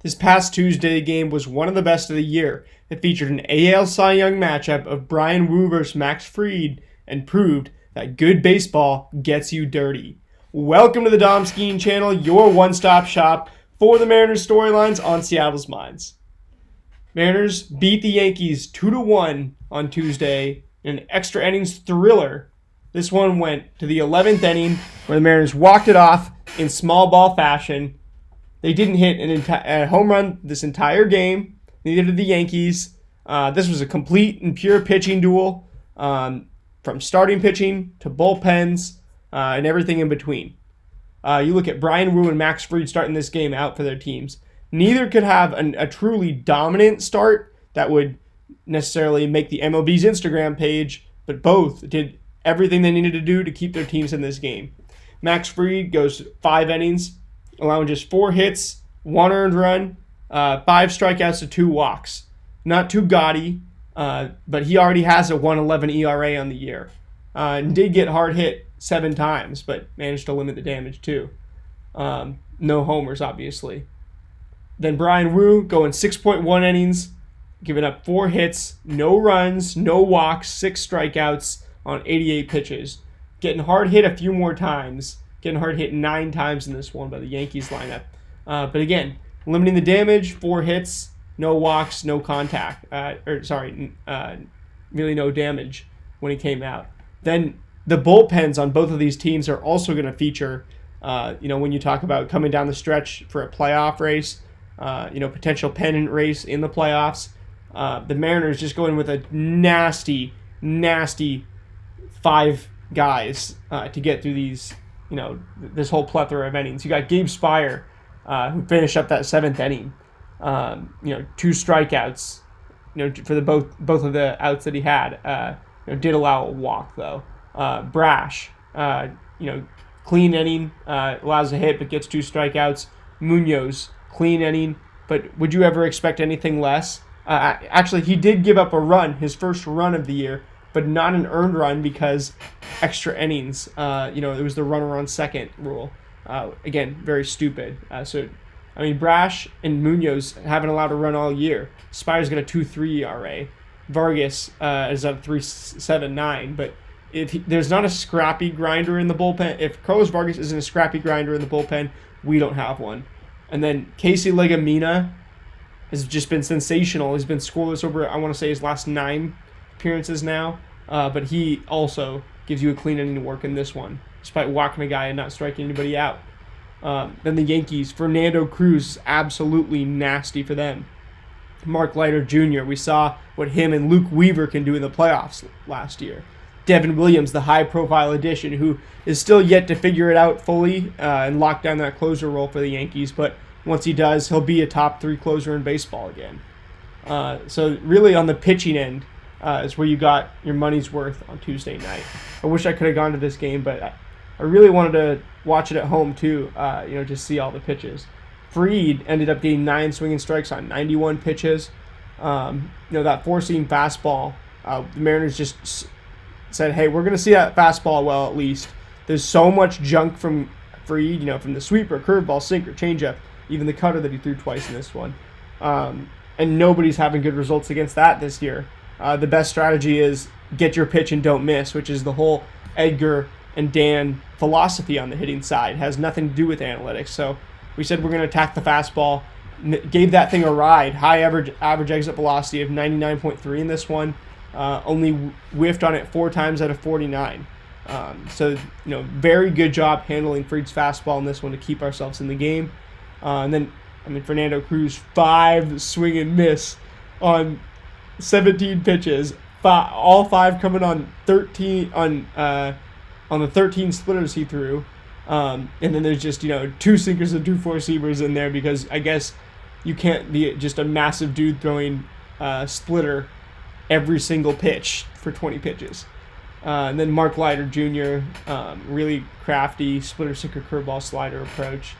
This past Tuesday game was one of the best of the year. It featured an AL Cy Young matchup of Bryan versus Max Fried and proved that good baseball gets you dirty. Welcome to the Dom Skiing Channel, your one-stop shop for the Mariners storylines on Seattle's minds. Mariners beat the Yankees 2-1 on Tuesday in an extra innings thriller. This one went to the 11th inning where the Mariners walked it off in small ball fashion. They didn't hit a home run this entire game. Neither did the Yankees. This was a complete and pure pitching duel, from starting pitching to bullpens and everything in between. You look at Bryan and Max Fried starting this game out for their teams. Neither could have a truly dominant start that would necessarily make the MLB's Instagram page, but both did everything they needed to do to keep their teams in this game. Max Fried goes 5 innings, allowing just 4 hits, 1 earned run, 5 strikeouts to 2 walks. Not too gaudy, but he already has a 1.11 ERA on the year. And did get hard hit 7 times, but managed to limit the damage too. No homers, obviously. Then Bryan going 6.1 innings, giving up 4 hits, no runs, no walks, 6 strikeouts on 88 pitches. Getting hard hit a few more times. Getting hard hit 9 times in this one by the Yankees lineup. But again, limiting the damage, 4 hits, no walks, no contact. Really no damage when he came out. Then the bullpens on both of these teams are also going to feature, when you talk about coming down the stretch for a playoff race, potential pennant race in the playoffs. The Mariners just going with a nasty 5 guys to get through these, this whole plethora of innings. You got Gabe Spire, who finished up that 7th inning. 2 strikeouts, for the both of the outs that he had. Did allow a walk though. Brash, clean inning, allows a hit but gets 2 strikeouts. Munoz, clean inning, but would you ever expect anything less? Actually, he did give up a run, his first run of the year, but not an earned run because extra innings. It was the runner on second rule. Again, very stupid. Brash and Munoz haven't allowed a run all year. Spire's got a 2.3 ERA. Vargas is at 3.79, but if there's not a scrappy grinder in the bullpen, if Carlos Vargas isn't a scrappy grinder in the bullpen, we don't have one. And then Casey Legumina has just been sensational. He's been scoreless over, I want to say, his last 9 appearances now, but he also gives you a clean inning to work in this one, despite walking a guy and not striking anybody out. Then the Yankees, Fernando Cruz, absolutely nasty for them. Mark Leiter Jr., we saw what him and Luke Weaver can do in the playoffs last year. Devin Williams, the high-profile addition, who is still yet to figure it out fully and lock down that closer role for the Yankees, but once he does, he'll be a top 3 closer in baseball again. So really on the pitching end is where you got your money's worth on Tuesday night. I wish I could have gone to this game, but I really wanted to watch it at home too, to see all the pitches. Fried ended up getting 9 swinging strikes on 91 pitches. That 4-seam fastball, the Mariners just said, hey, we're going to see that fastball well at least. There's so much junk from Fried, from the sweeper, curveball, sinker, changeup, even the cutter that he threw twice in this one. And nobody's having good results against that this year. The best strategy is get your pitch and don't miss, which is the whole Edgar and Dan philosophy on the hitting side. It has nothing to do with analytics. So we said we're going to attack the fastball. Gave that thing a ride. High average exit velocity of 99.3 in this one. Only whiffed on it 4 times out of 49. Very good job handling Fried's fastball in this one to keep ourselves in the game. And then Fernando Cruz, 5 swing and miss on 17 pitches. All 5 coming on 13 on the 13 splitters he threw. And then there's just 2 sinkers and 2 4-seamers in there because I guess you can't be just a massive dude throwing splitter every single pitch for 20 pitches. And then Mark Leiter Jr., really crafty splitter, sinker, curveball, slider approach.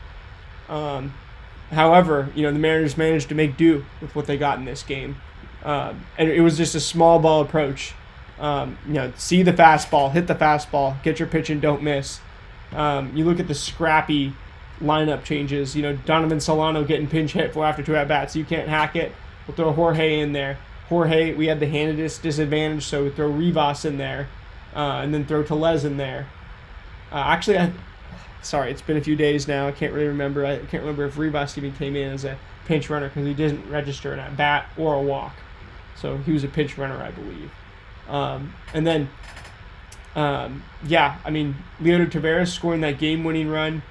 However, the Mariners managed to make do with what they got in this game. And it was just a small ball approach. See the fastball, hit the fastball, get your pitch and don't miss. You look at the scrappy lineup changes. Donovan Solano getting pinch hit for after 2 at-bats. You can't hack it. We'll throw Jorge in there. Jorge, we had the handedness disadvantage, so we throw Rivas in there, and then throw Tellez in there. Sorry, it's been a few days now. I can't really remember. I can't remember if Rivas even came in as a pinch runner because he didn't register an at-bat or a walk. So he was a pinch runner, I believe. And then, Leonardo Taveras scoring that game-winning run.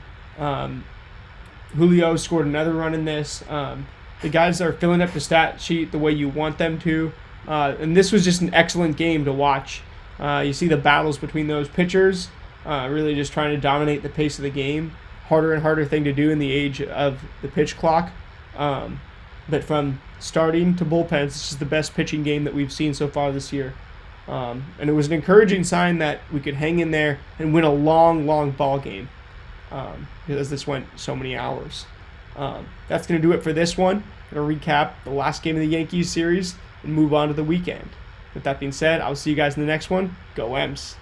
Julio scored another run in this. The guys are filling up the stat sheet the way you want them to. And this was just an excellent game to watch. You see the battles between those pitchers, really just trying to dominate the pace of the game. Harder and harder thing to do in the age of the pitch clock. But from starting to bullpens, this is the best pitching game that we've seen so far this year. And it was an encouraging sign that we could hang in there and win a long, long ball game. Because this went so many hours. That's going to do it for this one. I'm going to recap the last game of the Yankees series and move on to the weekend. With that being said, I'll see you guys in the next one. Go M's.